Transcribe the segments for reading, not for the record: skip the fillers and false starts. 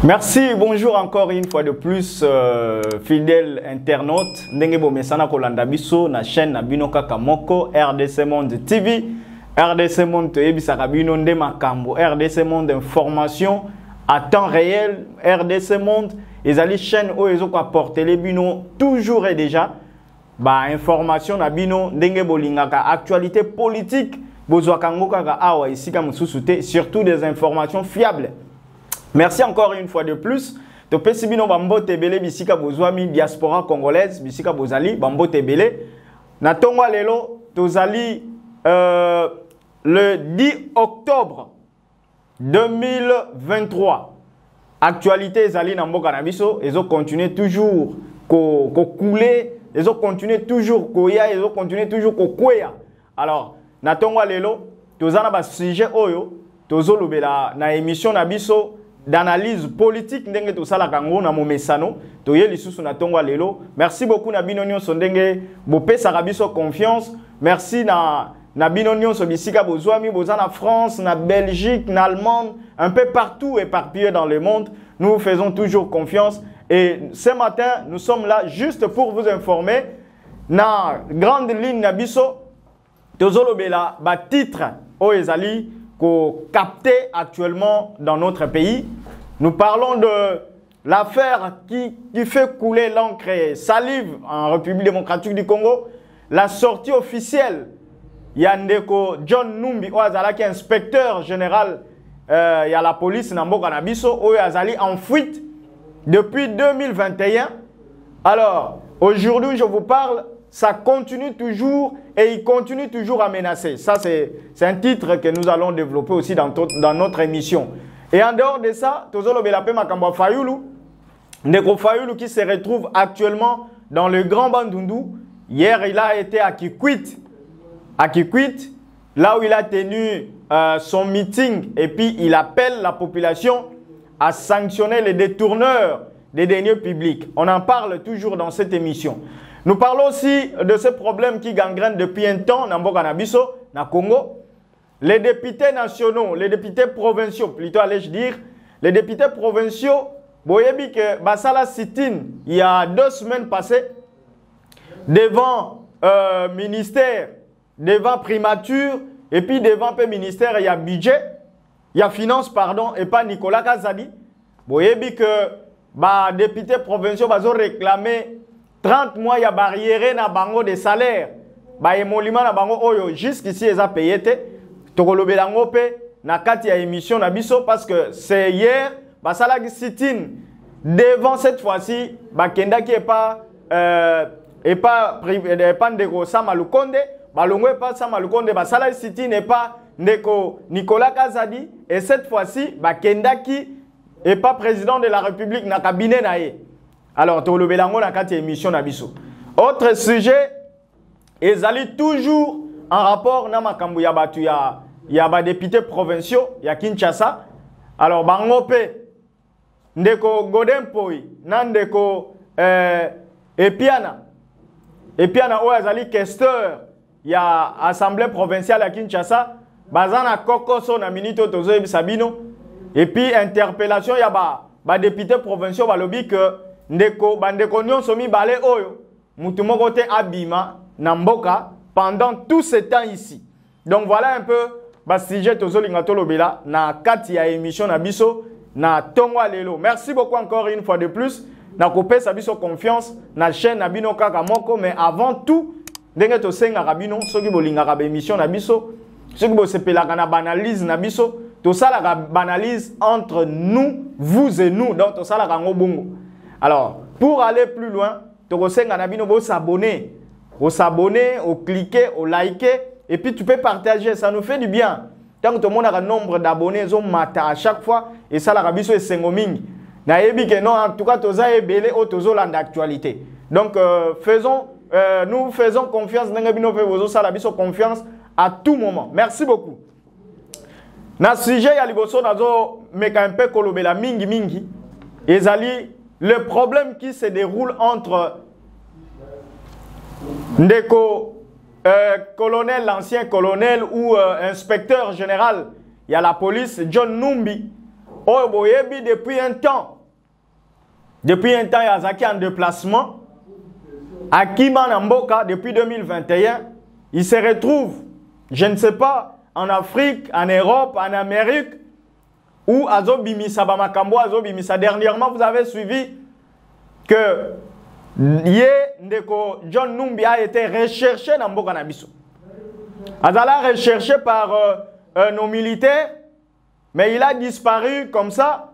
Merci, bonjour encore une fois de plus, fidèles internautes. Ndenge bomesana kolanda biso na chaîne na bino kaka moko RDC Monde TV. RDC Monde ebisaka bino nde makambo. RDC Monde information à temps réel. RDC Monde ezali chaîne o ezoko apporter les bino toujours et déjà ba information na bino ndenge bolingaka actualité politique bozwaka ngo kaka awa isika mususu te, surtout des informations fiables. Merci encore une fois de plus. Topesi bino bambo tebele bisika bozwami diaspora congolaise bisika bozali bambo tebele. Na tongwa lelo tozali le 10 octobre 2023. Actualité ezali na mboka na biso ezo continuer toujours ko couler, ezo continuer toujours koya, ezo continuer toujours ko kweya. Alors na tongwa lelo tozana ba sujet oyo tozolobela na émission na biso d'analyse politique ndenge to sala kango na momesano to ye lisusu na tongwa lelo. Merci beaucoup na bino nyonso ndenge bopesa biso confiance. Merci na bino nyonso bisika bozwami bozana France, na Belgique, na Allemagne, un peu partout éparpillé dans le monde. Nous vous faisons toujours confiance et ce matin nous sommes là juste pour vous informer na grande ligne na biso tozolobela ba titre o ezali capté actuellement dans notre pays. Nous parlons de l'affaire qui fait couler l'encre et salive en République démocratique du Congo. La sortie officielle, Yandeko John Numbi, qui est inspecteur général il y a la police Namboka Nabiso, Oyazali en fuite depuis 2021. Alors, aujourd'hui, je vous parle. Ça continue toujours et il continue toujours à menacer. Ça, c'est un titre que nous allons développer aussi dans notre émission. Et en dehors de ça, Tozolo Belape Makamba Fayoulou, Ndeko Fayoulou qui se retrouve actuellement dans le Grand Bandundu. Hier, il a été à Kikwit. À Kikwit, là où il a tenu son meeting. Et puis, il appelle la population à sanctionner les détourneurs des deniers publics. On en parle toujours dans cette émission. Nous parlons aussi de ce problème qui gangrène depuis un temps dans Mboka na biso, na Congo. Les députés nationaux, les députés provinciaux, plutôt allais-je dire, les députés provinciaux, boyebi que Basala Sitin, il y a 2 semaines passées, devant ministère, devant primature, et puis devant le ministère, il y a budget, il y a finance, pardon, et pas Nicolas Kazadi. Boyebi que les députés provinciaux ont réclamé 30 mois, il y a barrière na bango de salaire. Ba emolima na bango oyo jusqu'ici ils ont payé te. Tokolobe lango pe na kati ya émission na biso parce que c'est hier ba sala sit-in devant cette fois-ci ba kenda qui est pas ndeko Samalukonde, ba longo est pas Samalukonde, ba sala sit-in n'est pas ndeko Nicolas Kazadi et cette fois-ci ba kenda qui est pas président de la République na cabinet na ye. Alors, tu as émission Nabiso. Autre sujet, ils allaient toujours en rapport avec les députés provinciaux, il y a Kinshasa. Alors, Bangope, Ndeko Godempoi, Nandeko Epiana. Epiana, Oazali Kester, il y a Assemblée provinciale à Kinshasa. Bazana Kokoso, na Minito Tozo Sabino. Et puis, interpellation, il y a des députés provinciaux, lobby que Ndeko bandeko nyonso mi balé oyo mutu moko te abima na mboka pendant tout ce temps ici. Donc voilà un peu ba sujet tozolinga tolobela na kati ya émission na biso na tongwa lelo. Merci beaucoup encore une fois de plus na kopesa biso confiance na chaîne na bino kaka moko, mais avant tout ndenge to senga kabino soki bolinga ka émission na biso soki bo sepelaka na banalise na biso to sala ka banalise entre nous, vous et nous, donc to sala ka ngobongo. Alors, pour aller plus loin, tu peux s'abonner, cliquer, liker, et puis tu peux partager, ça nous fait du bien. Tant que tout le monde a un nombre d'abonnés, à chaque fois, et ça, la rabiso est sengoming. En tout cas, tu as belé au tozo d'actualité. Donc, nous faisons confiance, nous confiance à tout moment. Merci beaucoup. Dans le sujet, il y a un peu kolobela mingi, le problème qui se déroule entre Ndeko, colonel, l'ancien colonel ou inspecteur général, il y a la police, John Numbi, depuis un temps, Depuis un temps, Yazaki en déplacement. À Kimanamboka, depuis 2021, il se retrouve, je ne sais pas, en Afrique, en Europe, en Amérique, où Azobimisa Bamakambo, Azobimisa. Dernièrement, vous avez suivi que John Numbi a été recherché dans Mboka Nabiso. Azala recherché par nos militaires, mais il a disparu comme ça.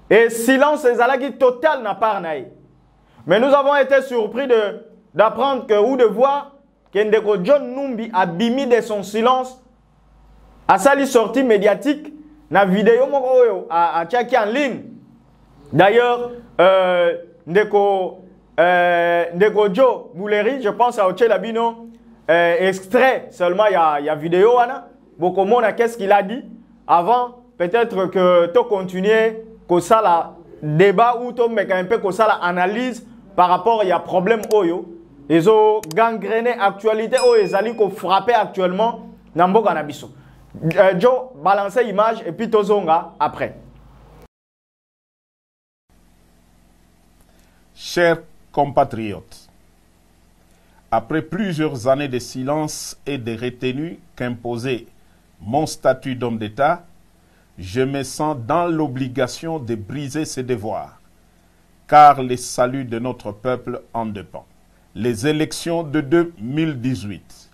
Et silence Ezalaki total n'a pas naï. Mais nous avons été surpris d'apprendre ou de voir que John Numbi a bimi de son silence à sa sortie médiatique na vidéo à Tchaki en ligne. D'ailleurs, Ndeko Joe Bouleri, je pense à Oche Labino, extrait seulement, il y a vidéo. Beaucoup monde qu'est-ce qu'il a dit avant, peut-être que tu continues que ça la débat ou tu mets un peu que ça la analyse par rapport il y a problème oyo. Ils ont gangréné actualité ou ils allaient frapper actuellement dans Mboka Nabiso. Joe, balancez l'image et puis Tozonga après. Chers compatriotes, après plusieurs années de silence et de retenue qu'imposait mon statut d'homme d'État, je me sens dans l'obligation de briser ses devoirs, car le salut de notre peuple en dépend. Les élections de 2018,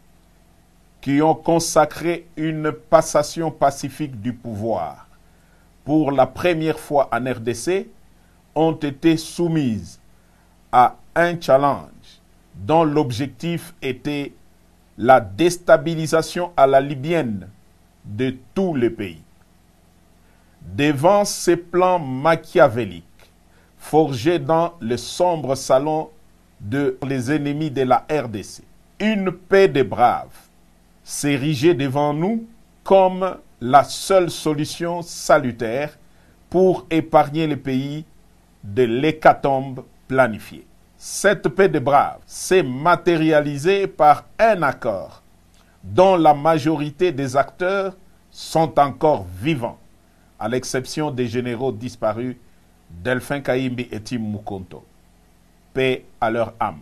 qui ont consacré une passation pacifique du pouvoir pour la première fois en RDC, ont été soumises à un challenge dont l'objectif était la déstabilisation à la libyenne de tout le pays. Devant ces plans machiavéliques, forgés dans le sombre salon de les ennemis de la RDC, une paix des braves s'érigeait devant nous comme la seule solution salutaire pour épargner le pays de l'hécatombe planifiée. Cette paix des braves s'est matérialisée par un accord dont la majorité des acteurs sont encore vivants, à l'exception des généraux disparus Delphin Kaimbi et Tim Mukonto. Paix à leur âme.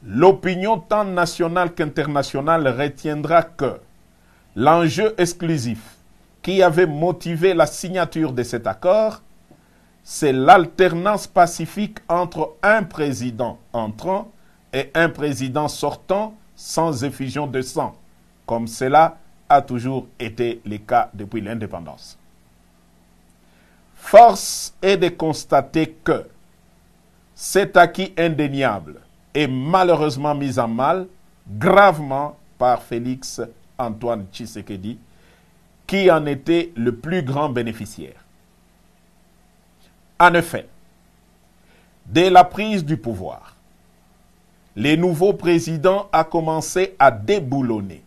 L'opinion tant nationale qu'internationale retiendra que l'enjeu exclusif qui avait motivé la signature de cet accord, c'est l'alternance pacifique entre un président entrant et un président sortant sans effusion de sang, comme cela a toujours été le cas depuis l'indépendance. Force est de constater que cet acquis indéniable est malheureusement mis en mal gravement par Félix Antoine Tshisekedi, qui en était le plus grand bénéficiaire. En effet, dès la prise du pouvoir, le nouveau président a commencé à déboulonner,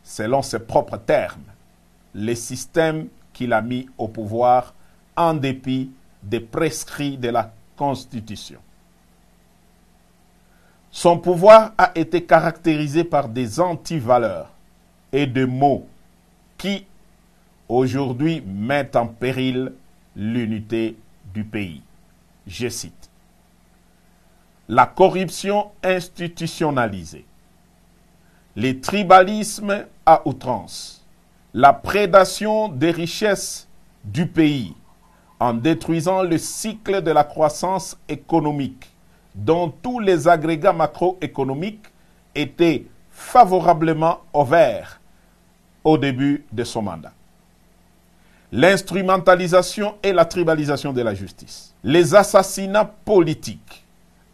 selon ses propres termes, les systèmes qu'il a mis au pouvoir en dépit des prescrits de la Constitution. Son pouvoir a été caractérisé par des antivaleurs et des mots qui, aujourd'hui, mettent en péril l'unité du pays. Je cite: la corruption institutionnalisée, les tribalismes à outrance, la prédation des richesses du pays en détruisant le cycle de la croissance économique dont tous les agrégats macroéconomiques étaient favorablement ouverts au début de son mandat. L'instrumentalisation et la tribalisation de la justice, les assassinats politiques,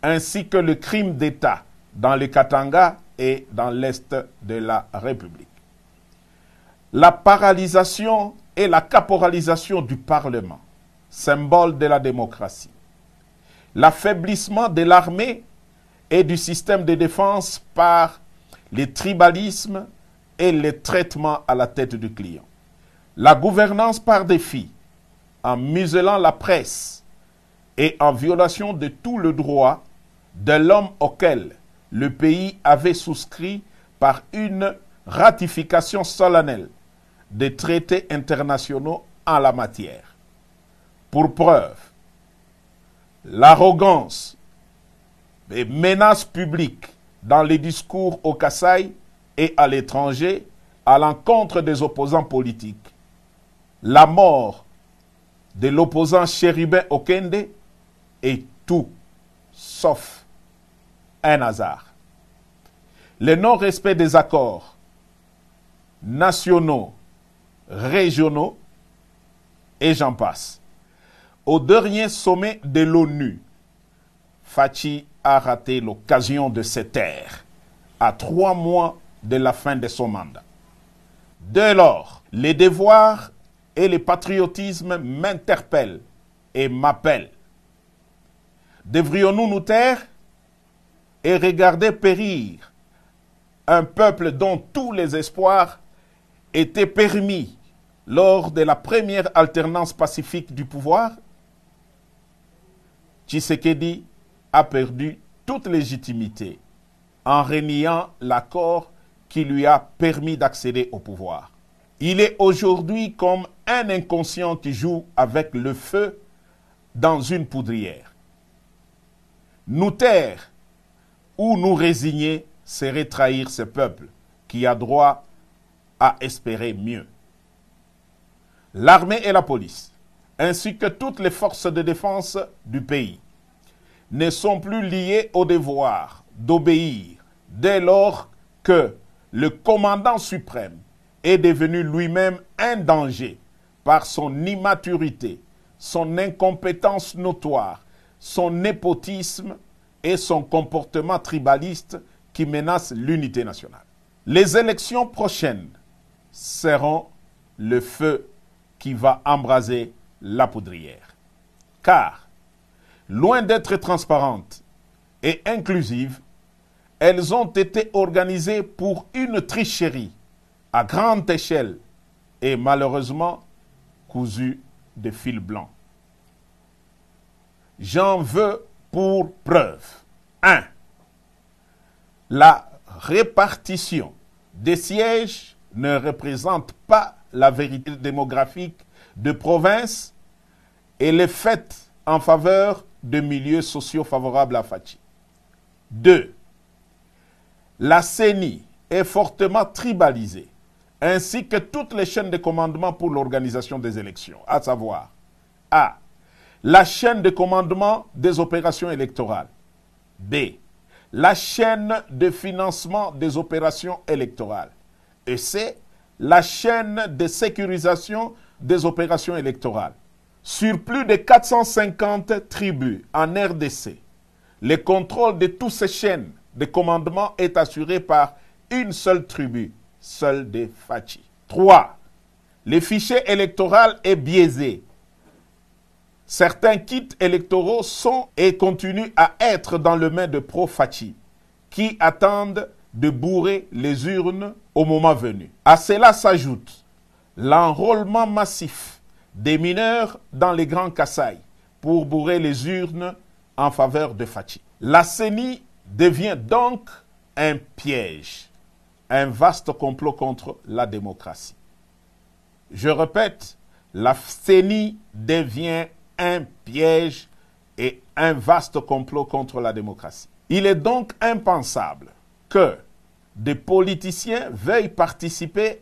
ainsi que le crime d'État dans le Katanga et dans l'Est de la République. La paralysation et la caporalisation du Parlement, symbole de la démocratie. L'affaiblissement de l'armée et du système de défense par les tribalismes et les traitements à la tête du client. La gouvernance par défi, en muselant la presse et en violation de tout le droit de l'homme auquel le pays avait souscrit par une ratification solennelle des traités internationaux en la matière. Pour preuve, l'arrogance, les menaces publiques dans les discours au Kasaï et à l'étranger à l'encontre des opposants politiques, la mort de l'opposant Chérubin Okende est tout sauf un hasard. Le non-respect des accords nationaux, régionaux, et j'en passe. Au dernier sommet de l'ONU, Fachi a raté l'occasion de se taire à 3 mois de la fin de son mandat. Dès lors, les devoirs et le patriotisme m'interpellent et m'appellent. Devrions-nous nous taire et regarder périr un peuple dont tous les espoirs étaient permis lors de la première alternance pacifique du pouvoir? Tshisekedi a perdu toute légitimité en reniant l'accord qui lui a permis d'accéder au pouvoir. Il est aujourd'hui comme un inconscient qui joue avec le feu dans une poudrière. Nous taire ou nous résigner serait trahir ce peuple qui a droit à espérer mieux. L'armée et la police, ainsi que toutes les forces de défense du pays, ne sont plus liées au devoir d'obéir dès lors que le commandant suprême est devenu lui-même un danger par son immaturité, son incompétence notoire, son népotisme et son comportement tribaliste qui menace l'unité nationale. Les élections prochaines seront le feu qui va embraser la poudrière. Car, loin d'être transparentes et inclusives, elles ont été organisées pour une tricherie à grande échelle et malheureusement cousues de fil blanc. J'en veux pour preuve. 1. La répartition des sièges ne représente pas la vérité démographique de province et les faits en faveur de milieux sociaux favorables à Fachi. 2. La CENI est fortement tribalisée, ainsi que toutes les chaînes de commandement pour l'organisation des élections, à savoir A. La chaîne de commandement des opérations électorales. B. La chaîne de financement des opérations électorales. Et C. La chaîne de sécurisation des opérations électorales. Sur plus de 450 tribus en RDC, le contrôle de toutes ces chaînes de commandement est assuré par une seule tribu, celle des Fachi. 3. Le fichier électoral est biaisé. Certains kits électoraux sont et continuent à être dans le main de pro-Fachi, qui attendent de bourrer les urnes au moment venu. À cela s'ajoute l'enrôlement massif des mineurs dans les grands Kasaï pour bourrer les urnes en faveur de Fachi. La CENI devient donc un piège, un vaste complot contre la démocratie. Je répète, la CENI devient un piège et un vaste complot contre la démocratie. Il est donc impensable que des politiciens veuillent participer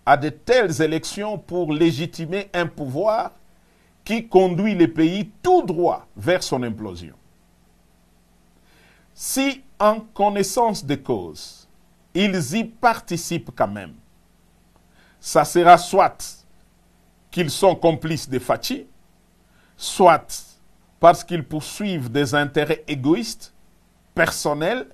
à de telles élections pour légitimer un pouvoir qui conduit le pays tout droit vers son implosion. Si, en connaissance de cause, ils y participent quand même, ça sera soit qu'ils sont complices de Fachi, soit parce qu'ils poursuivent des intérêts égoïstes, personnels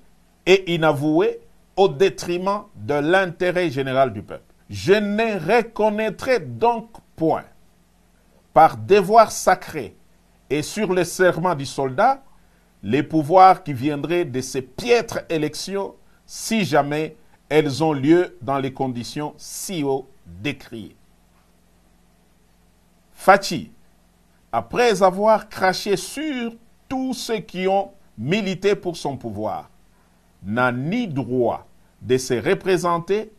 et inavoués au détriment de l'intérêt général du peuple. Je ne reconnaîtrai donc point, par devoir sacré et sur le serment du soldat, les pouvoirs qui viendraient de ces piètres élections si jamais elles ont lieu dans les conditions si haut décriées. Fachi, après avoir craché sur tous ceux qui ont milité pour son pouvoir, n'a ni droit de se représenter,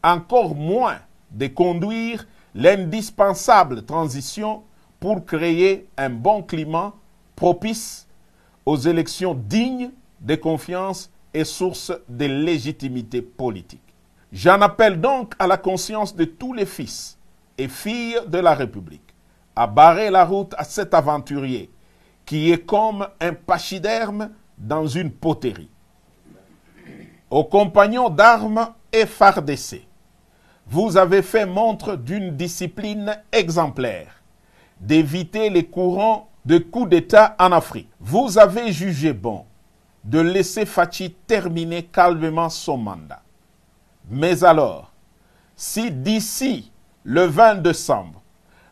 encore moins de conduire l'indispensable transition pour créer un bon climat propice aux élections dignes de confiance et source de légitimité politique. J'en appelle donc à la conscience de tous les fils et filles de la République à barrer la route à cet aventurier qui est comme un pachyderme dans une poterie. Aux compagnons d'armes effardés, vous avez fait montre d'une discipline exemplaire, d'éviter les courants de coups d'État en Afrique. Vous avez jugé bon de laisser Fachi terminer calmement son mandat. Mais alors, si d'ici le 20 décembre,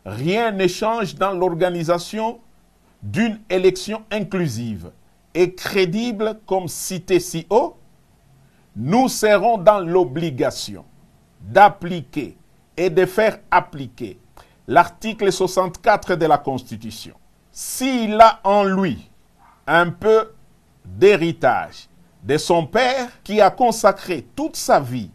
rien ne change dans l'organisation d'une élection inclusive et crédible comme cité si haut, nous serons dans l'obligation d'appliquer et de faire appliquer l'article 64 de la Constitution. S'il a en lui un peu d'héritage de son père qui a consacré toute sa vie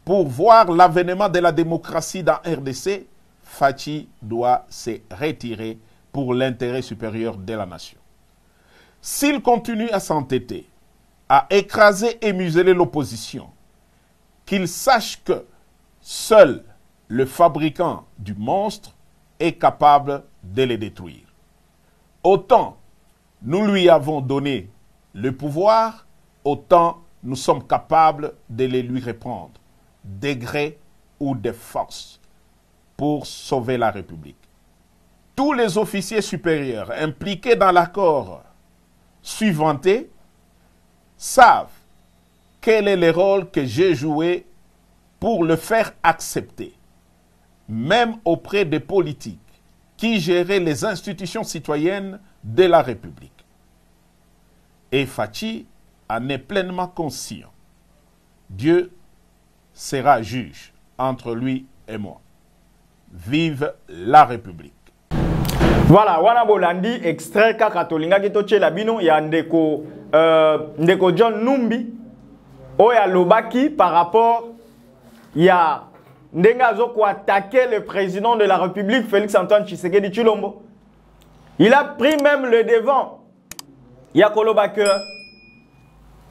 pour voir l'avènement de la démocratie dans RDC, Fachi doit se retirer pour l'intérêt supérieur de la nation. S'il continue à s'entêter, à écraser et museler l'opposition, qu'il sache que seul le fabricant du monstre est capable de les détruire. Autant nous lui avons donné le pouvoir, autant nous sommes capables de les lui reprendre, de gré ou de force, pour sauver la République. Tous les officiers supérieurs impliqués dans l'accord suivanté savent quel est le rôle que j'ai joué pour le faire accepter, même auprès des politiques qui géraient les institutions citoyennes de la République. Et Fachi en est pleinement conscient. Dieu sera juge entre lui et moi. Vive la République. Voilà, wana bolandi extrait kaka tolinga ki tochela bino ya ndeko John Numbi oya lobaki par rapport ya ndenga zoko attaquer le président de la République Félix Antoine Tshisekedi Tshilombo. Il a pris même le devant. Ya koloba que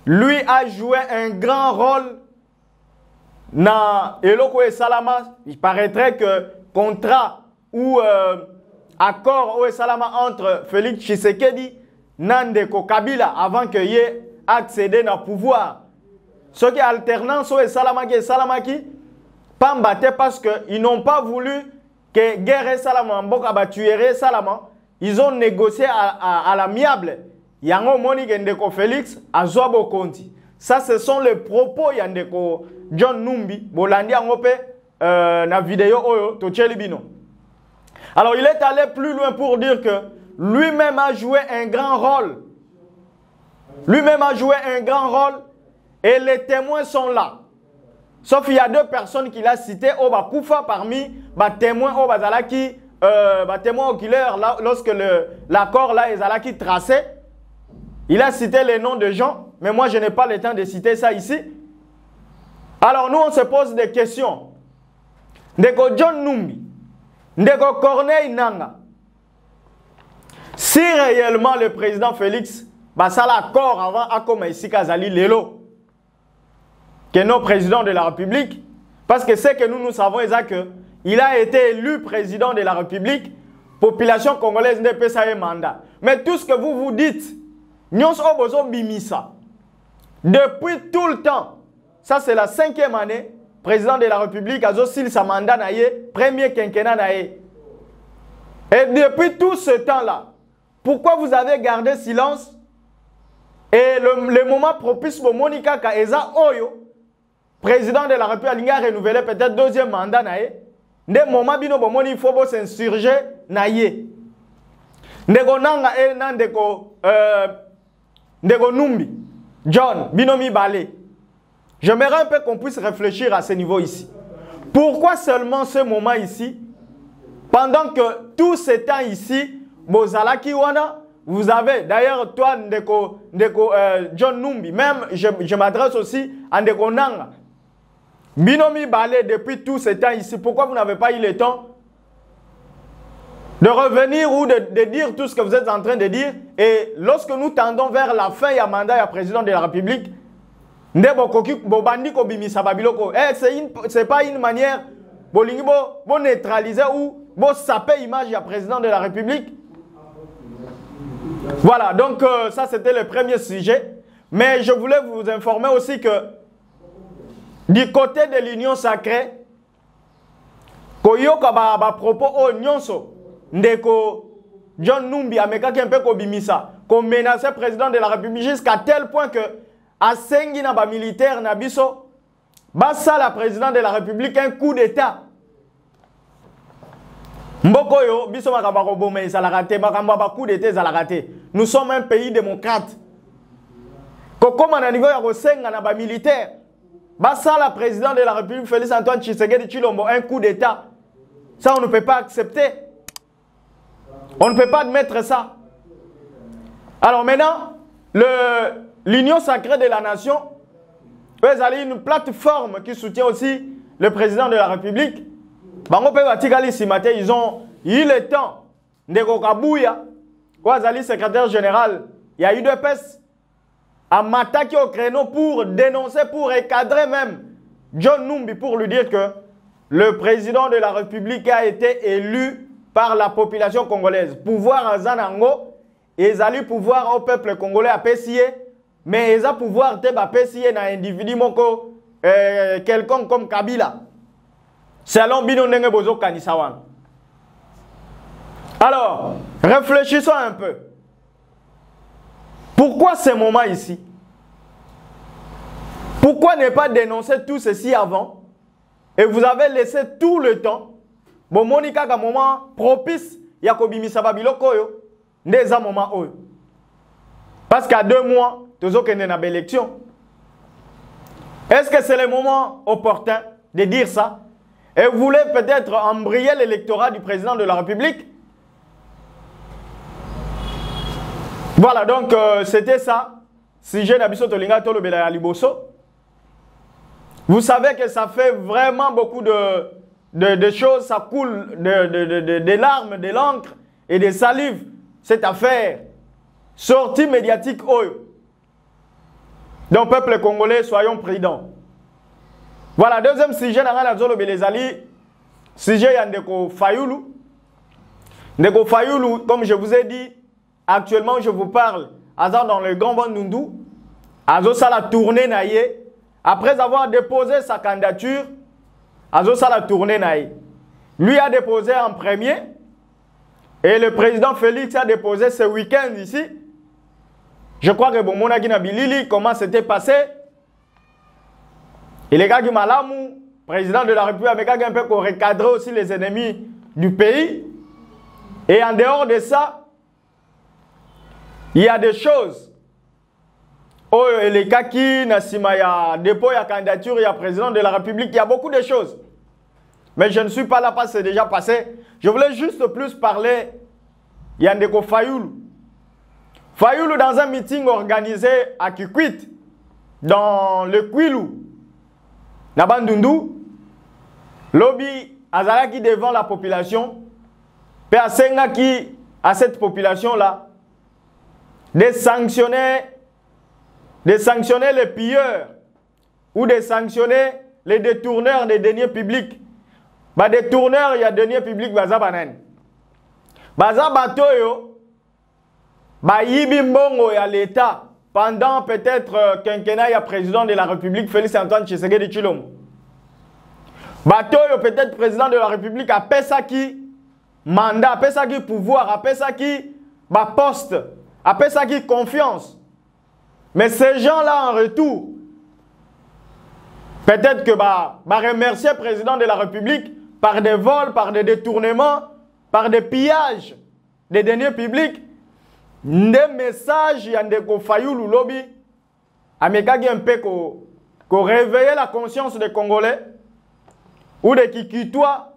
lui a joué un grand rôle na eloko et salama. Il paraîtrait que contrat ou accord au salama entre Félix Tshisekedi Nandeko Kabila avant que y ait accédé au pouvoir. Ce qui est alternance au salamaki pambate parce qu'ils n'ont pas voulu que guerre salama mboka batuere salama. Ils ont négocié à l'amiable. Yango moni Ndeko Félix Azobo Konti. Ça ce sont les propos Yandeko John Numbi bolandi angope na vidéo oyo tocheli bino. Alors il est allé plus loin pour dire que lui-même a joué un grand rôle. Lui-même a joué un grand rôle et les témoins sont là. Sauf qu'il y a deux personnes qu'il a citées au Bakoufa parmi les témoins au Bazalaki, témoins oculaires lorsque l'accord là est Zalaki tracé. Il a cité les noms de gens, mais moi je n'ai pas le temps de citer ça ici. Alors nous on se pose des questions. Ndeko John Numbi, Ndeko Corneille Nanga, si réellement le président Félix ça l'accord avant Akoma ici Kazali Lelo, que nos présidents de la République, parce que c'est que nous savons que il a été élu président de la République, population congolaise ne peut pas mandat. Mais tout ce que vous dites, nous avons besoin de ça. Depuis tout le temps, ça c'est la 5e année, président de la République a aussi sa mandat premier quinquennat naïe. Et depuis tout ce temps-là, pourquoi vous avez gardé silence? Et le moment propice pour Monica Kaeza Oyo, président de la République, a renouvelé peut-être 2e mandat naïe. Ndé moment bino bomoni il faut s'insurger naïe. Ndeko nanga e nandeko Ndeko Numbi, John, Binomi Balé. J'aimerais un peu qu'on puisse réfléchir à ce niveau ici. Pourquoi seulement ce moment ici, pendant que tout ce temps ici, Bozalaki Wana, vous avez, d'ailleurs, toi, Ndeko John Numbi, même je m'adresse aussi à Ndeko Nanga. Binomi Balé, depuis tout ce temps ici, pourquoi vous n'avez pas eu le temps de revenir ou de dire tout ce que vous êtes en train de dire et lorsque nous tendons vers la fin du mandat du président de la République, c'est pas une manière de neutraliser ou de saper l'image du président de la République. Voilà, donc ça c'était le premier sujet. Mais je voulais vous informer aussi que du côté de l'Union sacrée, koyoka ba propos o nyonso ndeko John Numbi amekaki un peu kobimisa ko menacer président de la République jusqu'à tel point que asengi na ba militaire na biso basa la président de la République un coup d'état. Mboko yo biso makamba ko boma ezalaka te makamba ba coup d'état ezalaka te. Nous sommes un pays démocrate. Kokoma na niveau ya kosenga na ba militaire basa la président de la République Félix Antoine Tshisekedi Tshilombo un coup d'état. Ça on ne peut pas accepter. On ne peut pas admettre ça. Alors maintenant, l'Union sacrée de la nation, eux, ils ont une plateforme qui soutient aussi le président de la République. Ils ont eu le temps de Kokabouya, le secrétaire général, il y a eu deux pestes à m'attaquer au créneau pour dénoncer, pour recadrer même John Numbi, pour lui dire que le président de la République a été élu par la population congolaise. Pouvoir à Zanango, ils allaient pouvoir au peuple congolais à PCA, mais ils ont pouvoir à PCA dans un individu quelqu'un comme Kabila. Selon Bino Nenge Bozo Kanisawan. Alors, réfléchissons un peu. Pourquoi ce moment ici? Pourquoi ne pas dénoncer tout ceci avant? Et vous avez laissé tout le temps. Bon, Monica, un moment propice, il y a Kobi Misababilo Koyo, des moments où. Parce qu'à 2 mois, tous autres n'ont pas élection. Est-ce que c'est le moment opportun de dire ça? Et vous voulez peut-être embrayer l'électorat du président de la République? Voilà, donc c'était ça. Si je n'habite Tolinga Tolobela Liboso. Vous savez que ça fait vraiment beaucoup de choses, ça coule de larmes, de l'encre et des salives. Cette affaire, sortie médiatique, donc peuple congolais, soyons prudents. Voilà, deuxième sujet, sujet Yandeko Fayoulou. Ndeko Fayoulou, comme je vous ai dit, actuellement je vous parle, dans le Grand Bandundu, Azo Sala tournée naïe. Après avoir déposé sa candidature, Azo Sala tournée naïe. Lui a déposé en premier et le président Félix a déposé ce week-end ici. Je crois que bon, Monagina Bilili, comment c'était passé? Et les gars qui Malamou, président de la République, avec un peu pour recadrer aussi les ennemis du pays. Et en dehors de ça, il y a des choses. Oh, les cas qui n'a dépôt la candidature, il y a président de la République, il y a beaucoup de choses. Mais je ne suis pas là parce que c'est déjà passé. Je voulais juste plus parler Yandeko Fayoulou. Fayoulou dans un meeting organisé à Kikwit, dans le Kwilu, Nabandundu, lobby Azalaki devant la population, Péasenga qui à cette population-là, de sanctionner les pilleurs ou de sanctionner les détourneurs des deniers publics. Bah, détourneurs, il y a deniers publics, baza banen. Baza batoyo, bah yibimbongo ya l'État pendant peut-être quinquennat, il y a président de la République, Félix Antoine Tshisekedi Tshilombo. Batoyo peut-être président de la République a pesaki mandat, a pesaki pouvoir, a pesaki poste, a pesaki confiance. Mais ces gens-là, en retour, peut-être que remercier le président de la République par des vols, par des détournements, par des pillages des deniers publics, des messages, il y a des Fayoulou lobby, amekagi un peu qu'on réveille la conscience des Congolais, ou des Kikuitois,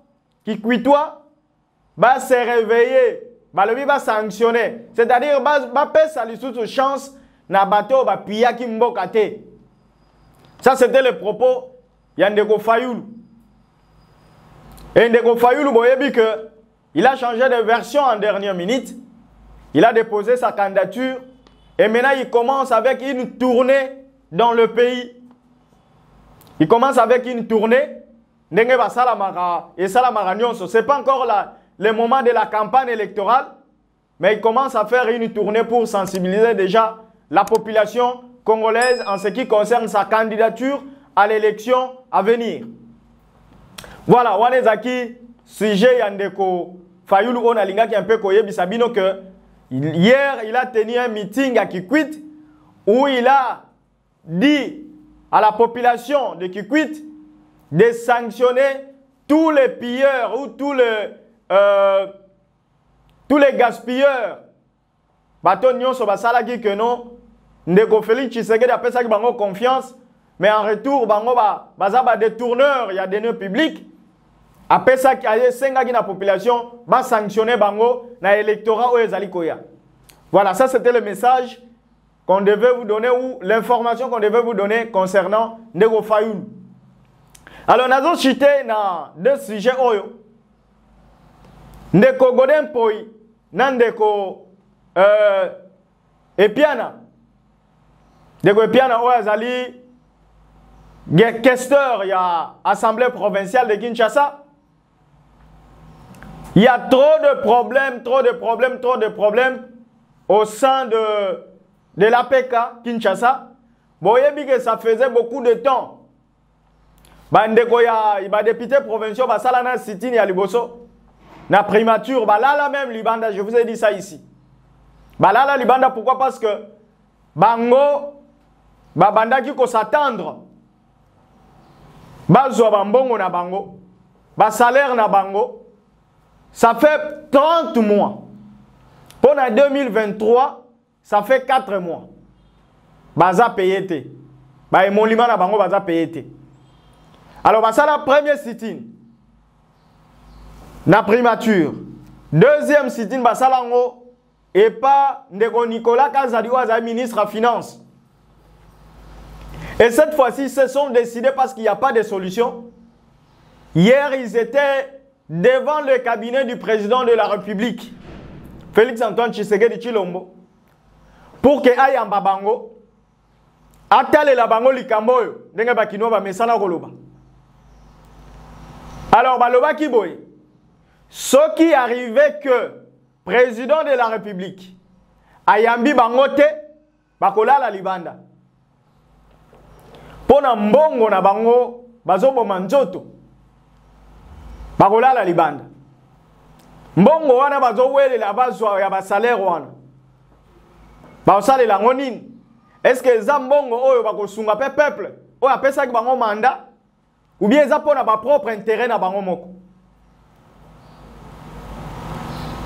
va se réveiller, le va sanctionner. C'est-à-dire, va passer sous chance, na bateau va piller qui mbokate. Ça c'était le propos Yandeko Fayoulou. Et Ndeko Fayoulou, vous voyez que il a changé de version en dernière minute. Il a déposé sa candidature et maintenant il commence avec une tournée dans le pays. Il commence avec une tournée. Ce n'est pas encore le moment de la campagne électorale, mais il commence à faire une tournée pour sensibiliser déjà la population congolaise en ce qui concerne sa candidature à l'élection à venir. Voilà, Wanezaki, sujet Yandeko Fayulu Onalinga qui est un peu koyebi Sabino que hier il a tenu un meeting à Kikwit où il a dit à la population de Kikwit de sanctionner tous les pilleurs ou tous les gaspilleurs. Bato nyonso basala ki que non ndeko Félix Tshisekedi a pesa ki bango confiance mais en retour bango baza ba détourneur il y a des nœuds publics a pesa ki aye senga ki na population ba sanctionner bango na électorat o ezali koya. Voilà, ça c'était le message qu'on devait vous donner ou l'information qu'on devait vous donner concernant Ndeko Fayulu. Alors, nous avons cité dans deux sujets. Ndeko Godin Poi, Ndeko Epiana. Ndeko Epiana, Oazali, questeur, il y a Assemblée provinciale de Kinshasa. Il y a trop de problèmes au sein de l'APK Kinshasa. Vous voyez que ça faisait beaucoup de temps. Bandeko ya iba député provincial basala na sitini ya liboso na primature balala même libanda, je vous ai dit ça ici. Balala libanda, pourquoi? Parce que bango babanda ki ko s'attendre bazwa bambongo na bango ba salaire na bango, ça fait 30 mois. Pour 2023, ça fait 4 mois. Baza payé te. Ba emolima na bango baza payé te. Alors, ça la première sit-in. Na primature. Deuxième sit-in, ça lango. Et pas Ndeko Nicolas Kazadi Ouaza, ministre à Finances. Et cette fois-ci, ils se sont décidés parce qu'il n'y a pas de solution. Hier, ils étaient devant le cabinet du président de la République, Félix Antoine Tshisekedi Tshilombo, pour que aille en babango. Atale la bango likamboyo. Denga bakino ba mesana koloba. Alors, baloba kiboy, ce qui arrivait que président de la République, ayambi bangote, bakola la libanda. Pona mbongo na bango, bazobo manjoto, bakola la libanda. Mbongo wana bazo wele la bazwa ya basalaire wana. Baosale la ngonine. Est-ce que za mbongo oyo bakosunga pe peuple, oyo apesa ki bango mandat? Ou bien ils ont leur propre intérêt dans bango moko.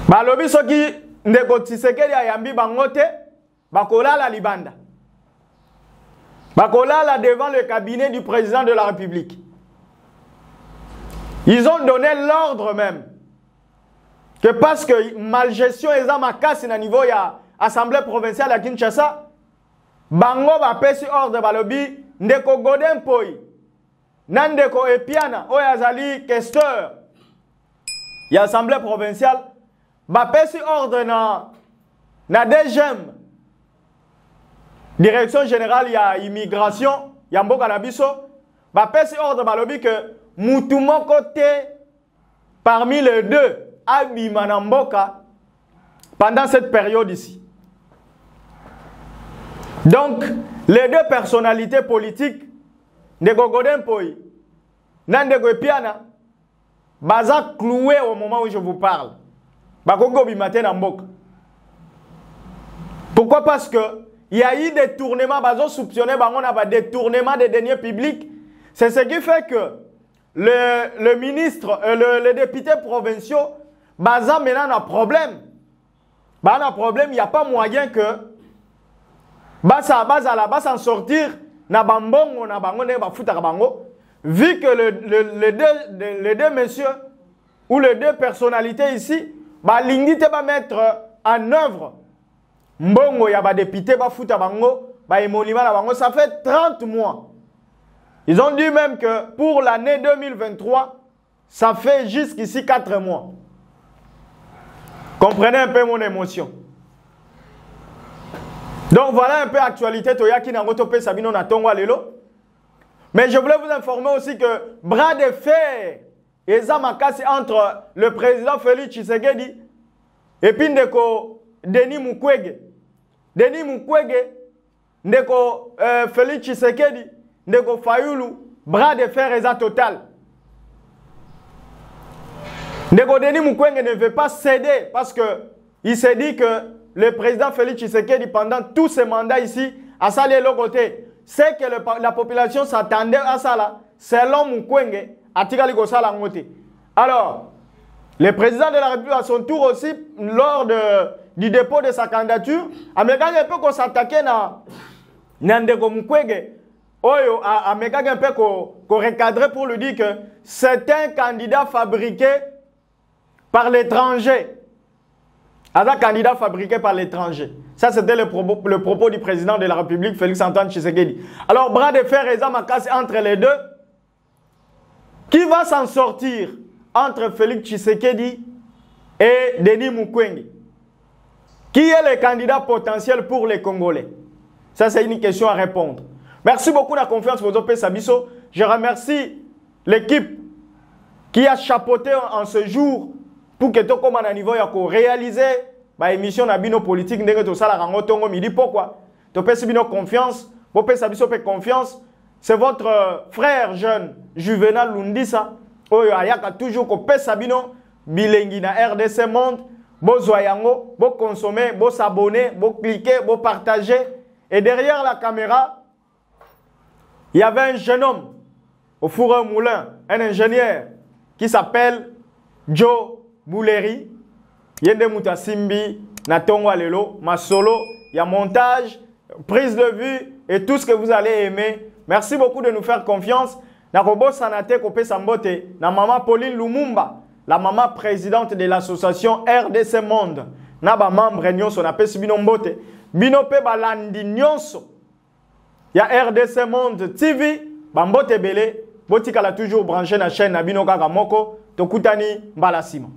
Balobi soki Ndeko Tshisekedi ayambi bangote, bakola la libanda. Bakola la devant le cabinet du président de la République. Ils ont donné l'ordre même que parce que malgestion est à ma casse na niveau ya Assemblée provinciale à Kinshasa, bango ba pesi ordre balobi Ndeko Godin Poi. Nandeko Epiana, Oyazali, questeur, il y a l'Assemblée provinciale, ba pesi ordre na DGM, Direction générale, il y a immigration, il y a Mboka Nabiso, ba pesi ordre balobi que Moutoumon côté parmi les deux, Abimana Mboka, pendant cette période ici. Donc, les deux personnalités politiques, Ndeko Godin Poi, Ndeko Epiana, baza cloué au moment où je vous parle. Bakoko bimate na mboka. Pourquoi? Parce que il y a eu des détournements, bazo soupçonné bango na ba détournement des deniers publics. C'est ce qui fait que le ministre, les députés provinciaux, baza maintenant un problème. Bah un problème, il n'y a pas moyen que basa en sortir. Na bambongo na bango ne ba futa bango, vu que les deux messieurs ou les deux personnalités ici ba lingite ba mettre en œuvre mbongo ya ba député ba futa bango ba emolima na bango, ça fait 30 mois. Ils ont dit même que pour l'année 2023 ça fait jusqu'ici 4 mois. Comprenez un peu mon émotion. Donc voilà un peu l'actualité Toyaki Nangotope Sabino Natongo Lelo. Mais je voulais vous informer aussi que bras de fer et Zamakasi entre le président Félix Tshisekedi et puis Denis Mukwege. Denis Mukwege, Ndeko Félix Tshisekedi, Ndeko Fayulu, bras de fer et total. Ndeko Denis Mukwege ne veut pas céder parce que il s'est dit que le président Félix Tshisekedi, pendant tous ses mandats ici, a salé l'autre côté. C'est que la population s'attendait à ça là. Selon Mukwege, à Tigali Gosala Ngote. Alors, le président de la République à son tour aussi, lors du dépôt de sa candidature, Amegage un peu qu'on s'attaquait à Ndeko Mukwege. Oyo, Amegage un peu qu'on recadrait pour lui dire que c'est un candidat fabriqué par l'étranger. Un candidat fabriqué par l'étranger. Ça, c'était le propos du président de la République, Félix-Antoine Tshisekedi. Alors, bras de fer et Zamakasi entre les deux. Qui va s'en sortir entre Félix Tshisekedi et Denis Mukwege? Qui est le candidat potentiel pour les Congolais? Ça, c'est une question à répondre. Merci beaucoup de la confiance pour Zopé Sabiso. Je remercie l'équipe qui a chapeauté en ce jour pour que tout comme à niveau ya ko réaliser ba émission na bino politique ndenge to sala rango tongo midi pourquoi to pesi bino confiance bo pesa biso pe confiance c'est votre frère jeune Juvenal Lundisa oyo ayaka toujours ko pesa bino bilengi na RDC Monde bo zoyango bo consommer bo s'abonner bo cliquer bo partager et derrière la caméra il y avait un jeune homme au four à moulin, un ingénieur qui s'appelle Joe Bouleri, Yende Moutasimbi, Natongo Lelo, ma solo, il y a montage, prise de vue et tout ce que vous allez aimer. Merci beaucoup de nous faire confiance. Nakobo Sanate Kope Sambote, na maman Pauline Lumumba, la maman présidente de l'association RDC Monde. Naba membre nyonso na pesi bino mbote. Bino pe balandi nyonso. Ya RDC Monde TV, bambote belé, botika la toujours branché na chaîne na bino kaka moko, tokutani mbalasima.